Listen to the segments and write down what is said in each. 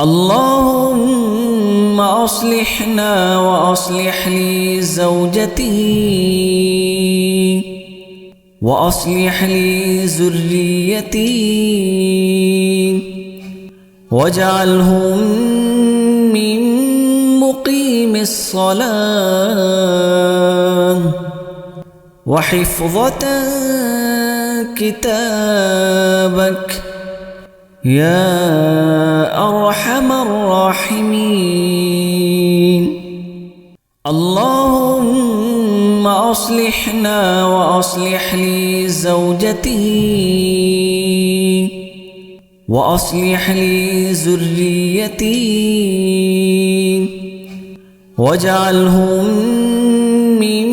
اللهم أصلحنا وأصلح لي زوجتي وأصلح لي ذريتي واجعلهم من مقيم الصلاة وحفظة كتابك يا أرحم الراحمين. اللهم أصلحنا وأصلح لي زوجتي وأصلح لي ذريتي واجعلهم من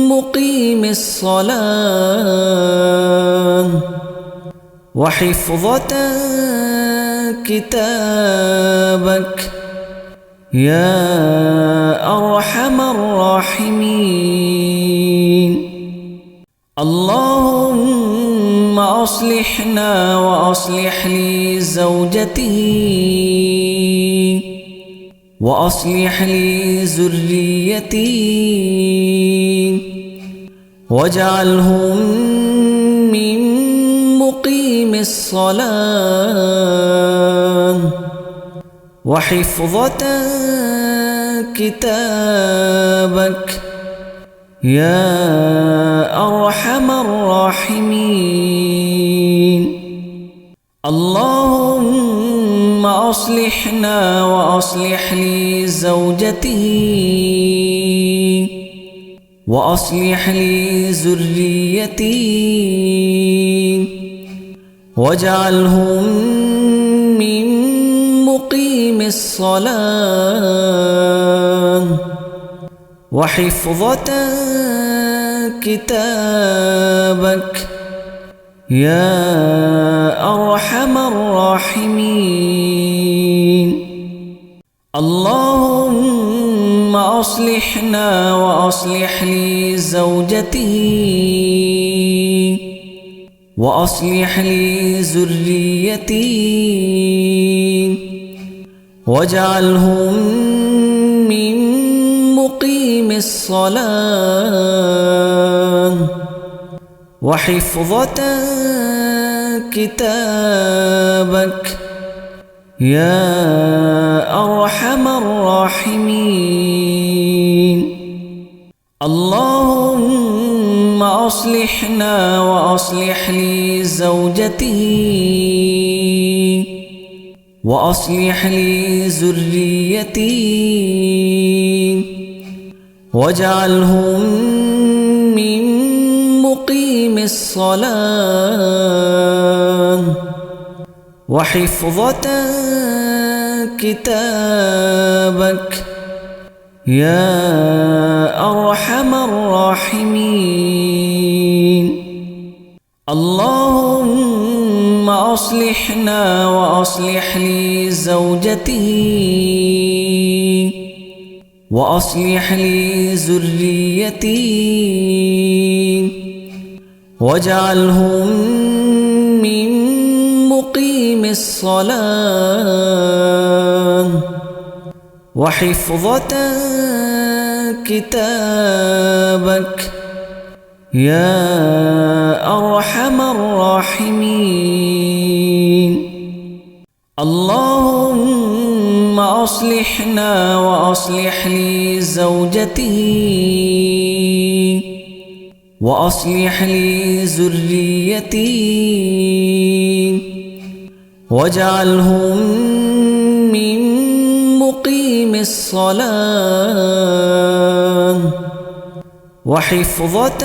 مقيم الصلاة وحفظة كتابك يا أرحم الراحمين. اللهم أصلحنا وأصلح لي زوجتي وأصلح لي ذريتي واجعلهم من مقيم الصلاة وحفظة كتابك يا أرحم الراحمين. اللهم أصلحنا وأصلح لي زوجتي وأصلح لي ذريتي واجعلهم من مقيم الصلاة وحفظة كتابك يا أرحم الراحمين. اللهم أصلحنا وأصلح لي زوجتي وأصلح لي ذريتي واجعلهم من مقيم الصلاة وحفظة كتابك يا أرحم الراحمين. اللهم أصلحنا وأصلح لي زوجتي وأصلح لي ذريتي واجعلهم من مقيم الصلاة وحفظة كتابك يا أرحم الراحمين. اللهم أصلحنا وأصلح لي زوجتي وأصلح لي ذريتي واجعلهم من مقيم الصلاة وحفظة كتابك يا أرحم الراحمين. اللهم أصلحنا وأصلح لي زوجتي وأصلح لي ذريتي واجعلهم من مقيم الصلاة وحفظة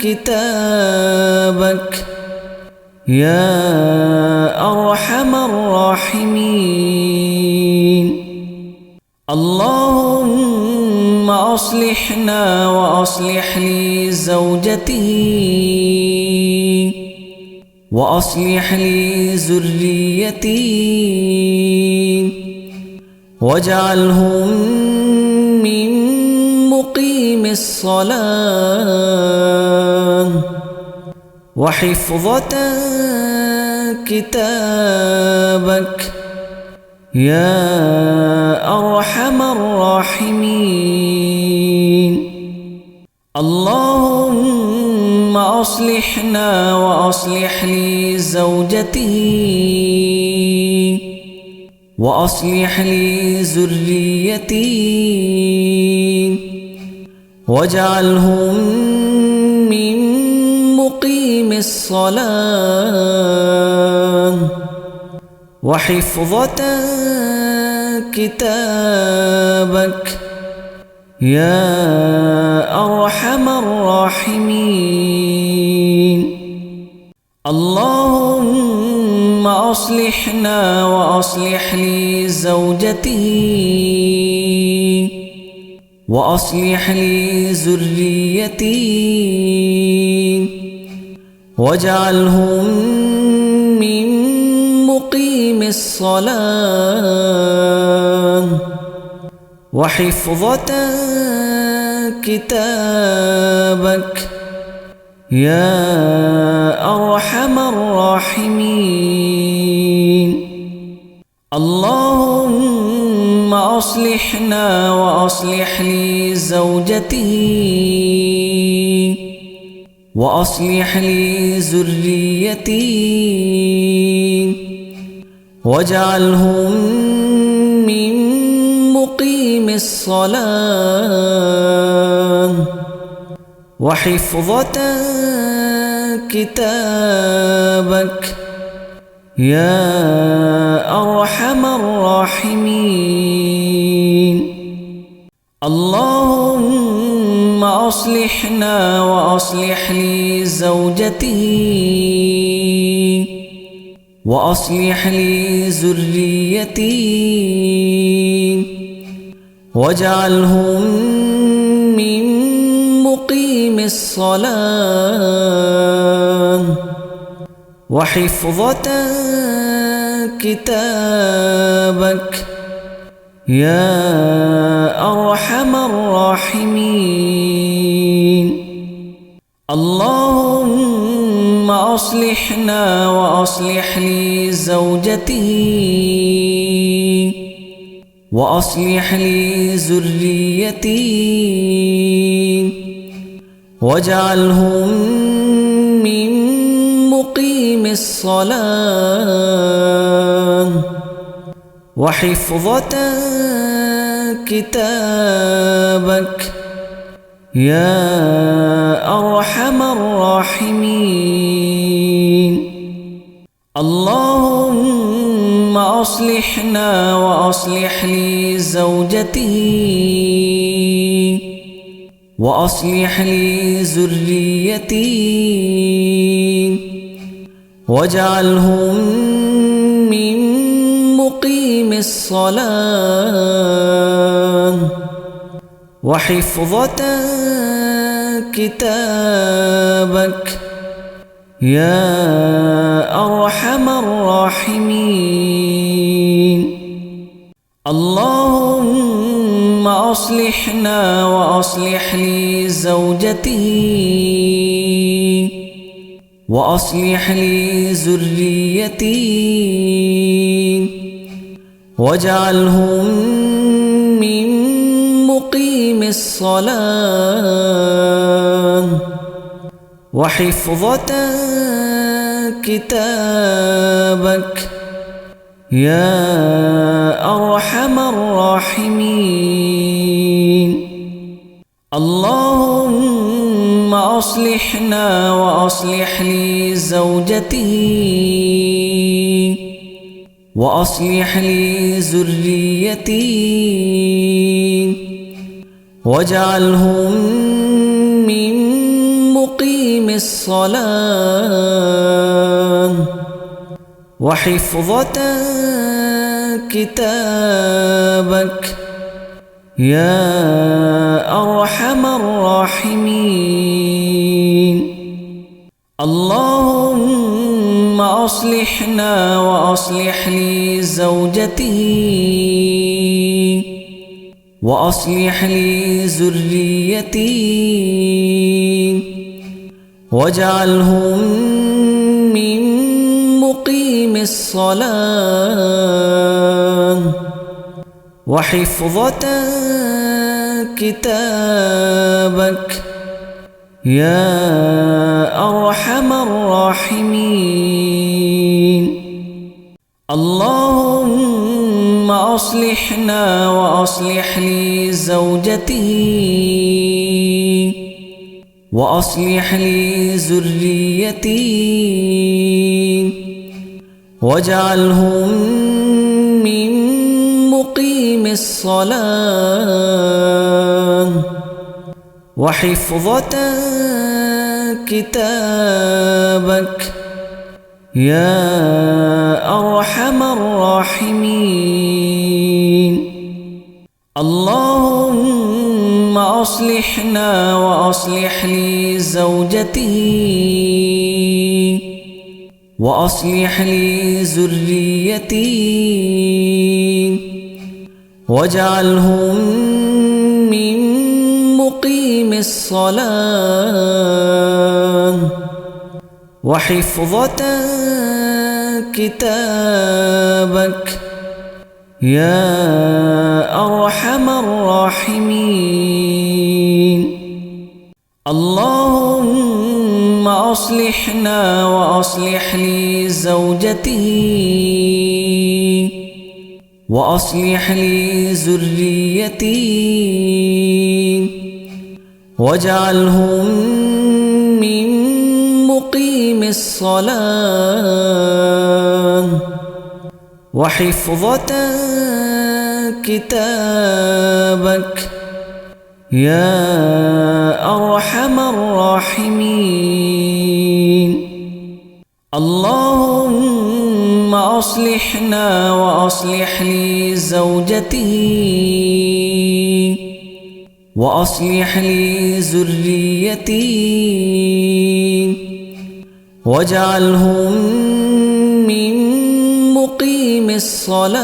كتابك يا أرحم الراحمين. اللهم أصلحنا وأصلح لي زوجتي وأصلح لي ذريتي واجعلهم من مقيم الصلاة وحفظة كتابك يا أرحم الراحمين. اللهم أصلحنا وأصلح لي زوجتي وأصلح لي ذريتي واجعلهم من مقيم الصلاة وحفظة كتابك يا أرحم الراحمين. اللهم أصلحنا وأصلح لي زوجتي وأصلح لي ذريتي واجعلهم من مقيم الصلاة وحفظة كتابك يا أرحم الراحمين. اللهم أصلحنا وأصلح لي زوجتي وأصلح لي ذريتي واجعلهم من مقيم الصلاة وحفظة كتابك يا أرحم الراحمين. اللهم أصلحنا وأصلح لي زوجتي وأصلح لي ذريتي واجعلهم من مقيم الصلاة وحفظة كتابك يا أرحم الراحمين. اللهم أصلحنا وأصلح لي زوجتي وأصلح لي ذريتي واجعلهم من مقيم الصلاة وحفظة كتابك يا أرحم الراحمين. اللهم أصلحنا وأصلح لي زوجتي وأصلح لي ذريتي واجعلهم من مقيم الصلاة وحفظة كتابك يا أرحم الراحمين. اللهم أصلحنا وأصلح لي زوجتي وأصلح لي ذريتي واجعلهم من مقيم الصلاة وحفظة كتابك يا أرحم الراحمين. اللهم أصلحنا وأصلح لي زوجتي وأصلح لي ذريتي واجعلهم من مقيم الصلاة وحفظة كتابك يا أرحم الراحمين. اللهم أصلحنا وأصلح لي زوجتي وأصلح لي ذريتي واجعلهم من مقيم الصلاة وحفظة كتابك يا أرحم الراحمين. اللهم أصلحنا وأصلح لي زوجتي وأصلح لي ذريتي واجعلهم من مقيم الصلاة وحفظة كتابك يا أرحم الراحمين. اللهم أصلحنا وأصلح لي زوجتي وأصلح لي ذريتي واجعلهم من مقيم الصلاة وحفظة كتابك يا أرحم الراحمين. اللهم أصلحنا وأصلح لي زوجتي وأصلح لي ذريتي واجعلهم من مقيم الصلاة وحفظة كتابك يا أرحم الراحمين. اللهم أصلحنا وأصلح لي زوجتي وأصلح لي ذريتي واجعلهم من مقيم الصلاة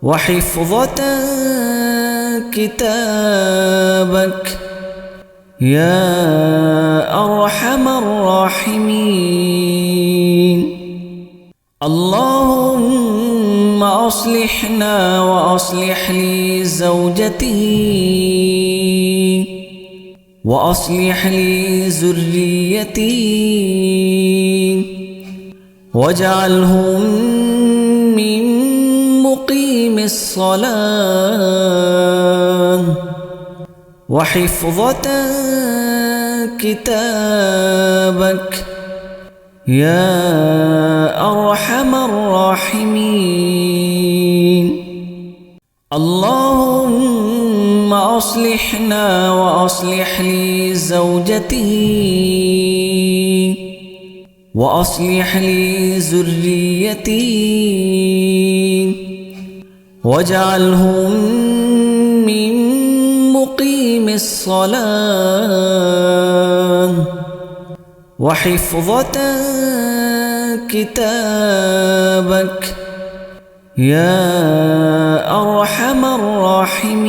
وحفظة كتابك يا أرحم الراحمين. اللهم أصلحنا وأصلح لي زوجتي وأصلح لي ذريتي واجعلهم من مقيم الصلاة وحفظة كتابك يا أرحم الراحمين. اللهم أصلحنا وأصلح لي زوجتي وأصلح لي ذريتي واجعلهم من مقيم الصلاة وحفظة كتابك يا أرحم الراحمين.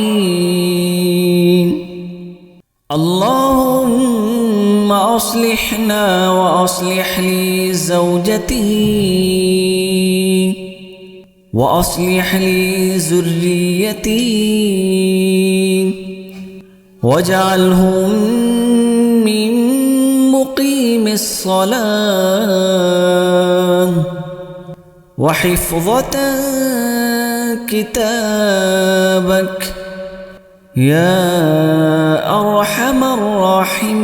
اللهم أصلحنا وأصلح لي زوجتي وأصلح لي ذريتي واجعلهم من مقيم الصلاة وحفظة كتابك يا أرحم الراحمين.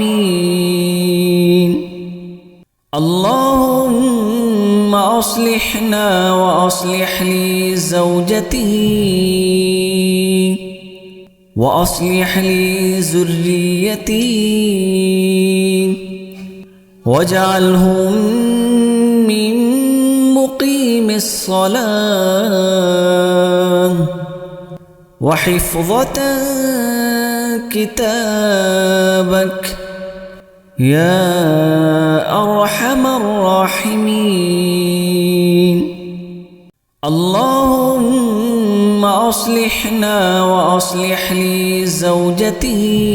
اللهم أصلحنا وأصلح لي زوجتي وأصلح لي ذريتي واجعلهم من مقيم الصلاة وحفظة كتابك يا أرحم الراحمين. اللهم أصلحنا وأصلح لي زوجتي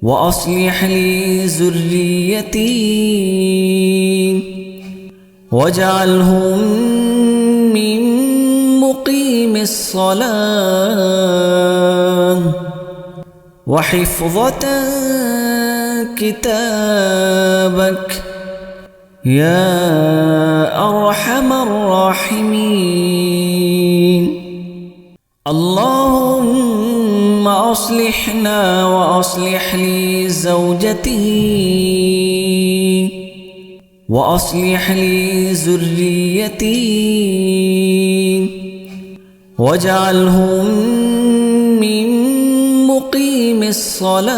وأصلح لي ذريتي واجعلهم من مقيم الصلاة وحفظة كتابك يا أرحم الراحمين. اللهم أصلحنا وأصلح لي زوجتي وأصلح لي ذريتي واجعلهم من مقيم الصلاة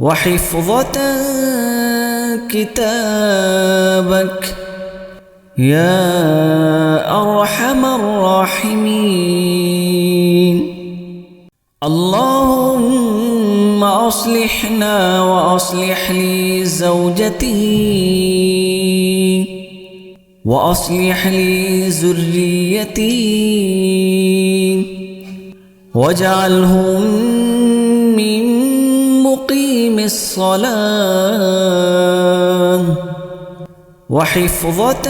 وحفظة كتابك يا أرحم الراحمين. اللهم أصلحنا وأصلح لي زوجتي وأصلح لي ذريتي واجعلهم من مقيم الصلاة وحفظة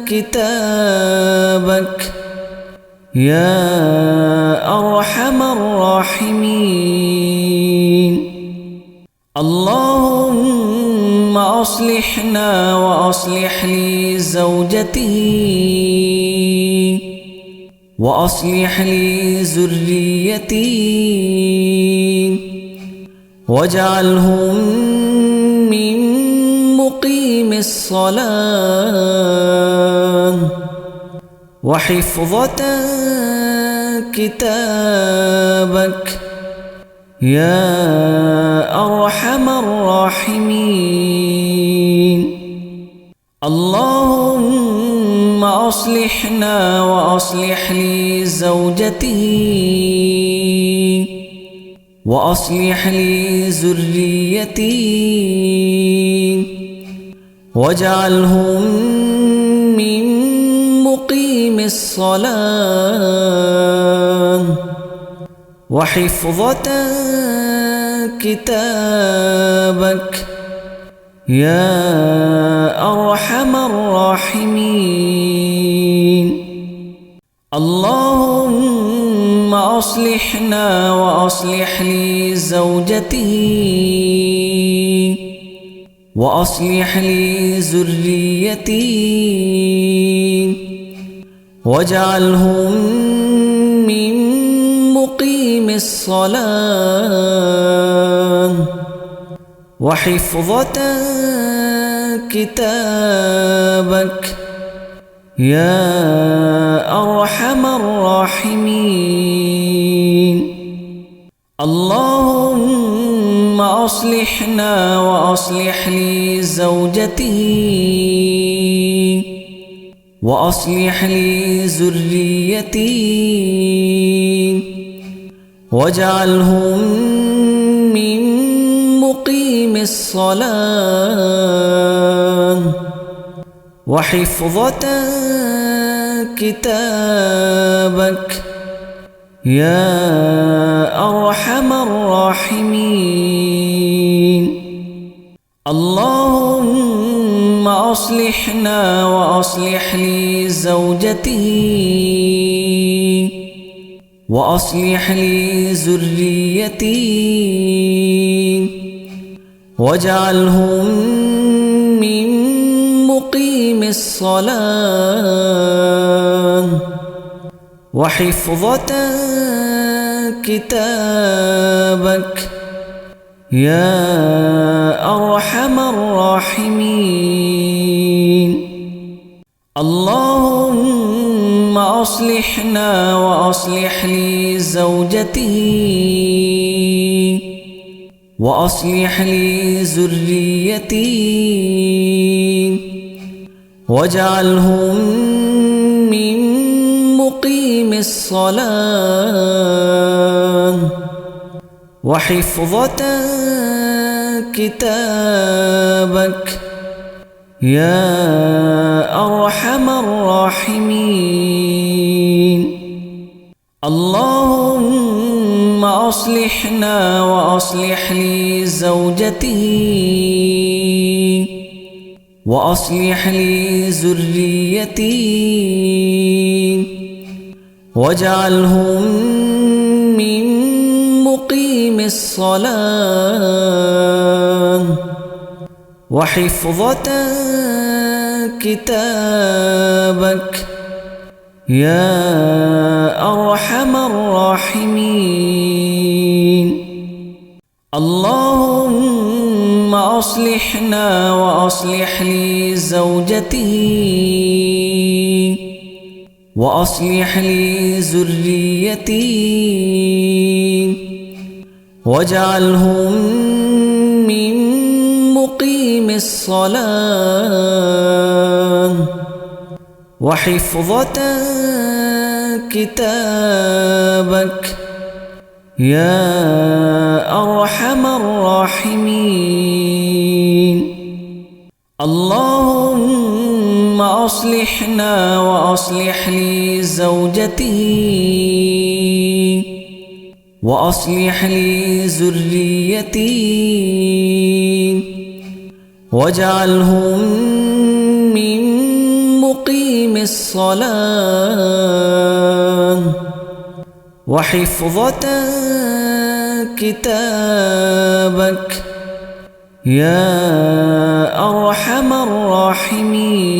كتابك يا أرحم الراحمين. اللهم أصلحنا وأصلح لي زوجتي وأصلح لي ذريتي واجعلهم من مقيم الصلاة وحفظة كتابك يا أرحم الراحمين. اللهم أصلحنا وأصلح لي زوجتي وأصلح لي ذريتي واجعلهم من مقيم الصلاة وحفظة كتابك يا أرحم الراحمين. اللهم أصلحنا وأصلح لي زوجتي وأصلح لي ذريتي واجعلهم من مقيم الصلاة وحفظة كتابك يا أرحم الراحمين. اللهم أصلحنا وأصلح لي زوجتي وأصلح لي ذريتي واجعلهم من مقيم الصلاة وحفظة كتابك يا أرحم الراحمين. اللهم أصلحنا وأصلح لي زوجتي وأصلح لي ذريتي واجعلهم من مقيم الصلاة وحفظة كتابك يا أرحم الراحمين. اللهم أصلحنا وأصلح لي زوجتي وأصلح لي ذريتي واجعلهم من مقيم الصلاة وحفظة كتابك يا أرحم الراحمين. اللهم أصلحنا وأصلح لي زوجتي وأصلح لي ذريتي واجعلهم من مقيم الصلاة وحفظة كتابك يا أرحم الراحمين. اللهم أصلحنا وأصلح لي زوجتي وأصلح لي ذريتي واجعلهم من مقيم الصلاة وحفظة كتابك يا أرحم الراحمين. اللهم أصلحنا وأصلح لي زوجتي وأصلح لي ذريتي واجعلهم من مقيم الصلاة وحفظة كتابك يا أرحم الراحمين.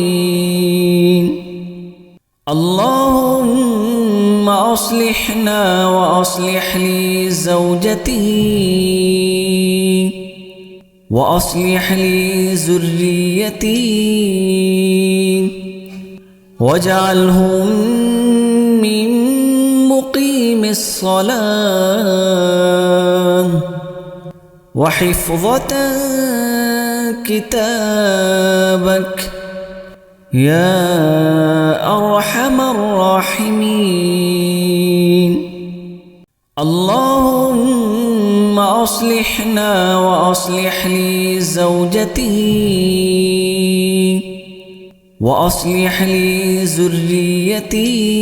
اللهم أصلحنا وأصلح لي زوجتي وأصلح لي ذريتي واجعلهم من مقيم الصلاة وحفظة كتابك يا أرحم الراحمين. اللهم أصلحنا وأصلح لي زوجتي وأصلح لي ذريتي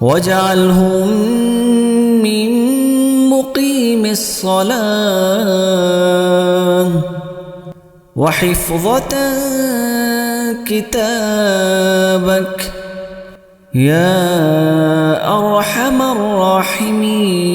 واجعلهم من مقيم الصلاة وحفظة كتابك يا أرحم الراحمين.